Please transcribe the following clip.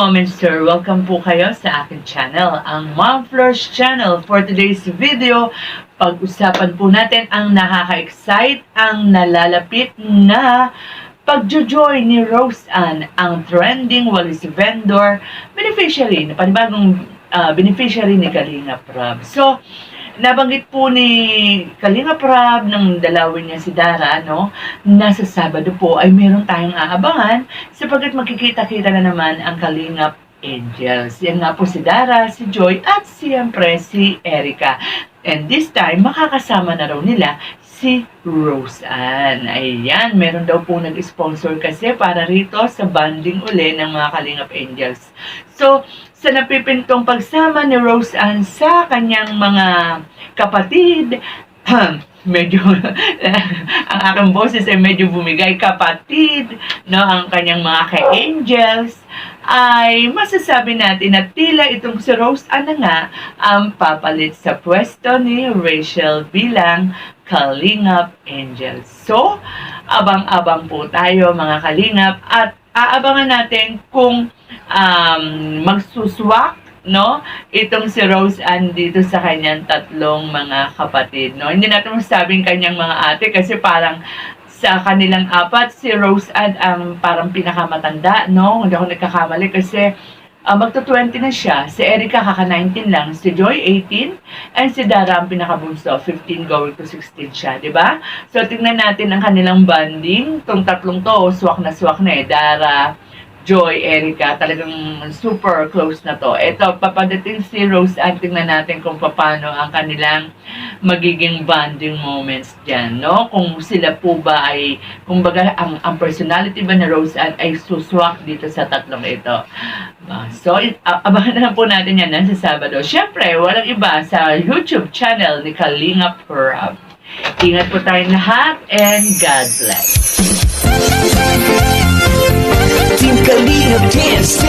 moments, sir. Welcome po kayo sa aking channel, ang Mom Flores Channel. For today's video, pag-usapan po natin ang nakaka-excite, ang nalalapit na pagjo-joy ni Rose Ann, ang trending walis vendor, beneficiary, panibagong beneficiary ni Kalinga Prab. So, nabanggit po ni Kalinga Prab ng dalawin niya si Dara, no, na sa Sabado po ay meron tayong aabangan sapagkat magkikita-kita na naman ang Kalingap Angels. Yan nga po si Dara, si Joy, at siyempre si Erica. And this time, makakasama na raw nila si Rose Ann. Ayan, meron daw po nag-sponsor kasi para rito sa banding uli ng mga Kalingap Angels. So, sa napipintong pagsama ni Rose Ann sa kanyang mga kapatid, medyo, ang aking boses ay medyo bumigay, kapatid, no, ang kanyang mga ka-angels, ay masasabi natin na tila itong si Rose Ann na nga ang papalit sa pwesto ni Rachel bilang Kalingap Angels. So, abang-abang po tayo mga Kalingap at aabangan natin kung magsuswak, no, itong si Rose Ann dito sa kanyang tatlong mga kapatid, no. Hindi natin masabing kanyang mga ate kasi parang sa kanilang apat si Rose Ann ang parang pinakamatanda, no. Hindi ako nagkakamali kasi magto-20 na siya. Si Erica kaka-19 lang, si Joy 18, and si Dara ang pinakabunso, 15 going to 16 siya, di ba? So tingnan natin ang kanilang bonding. Tong tatlong to, swak na eh. Dara, Joy, Erica, talagang super close na to. Ito, papadating si Rose Ann, tingnan natin kung paano ang kanilang magiging bonding moments dyan, no? Kung sila po ba ay, kumbaga, ang personality ba na Rose Ann ay suswak dito sa tatlong ito. So, abangan na lang po natin yan sa Sabado. Siyempre, walang iba sa YouTube channel ni Kalinga Prab. Ingat po tayong lahat and God bless. Team Kalinga, dance.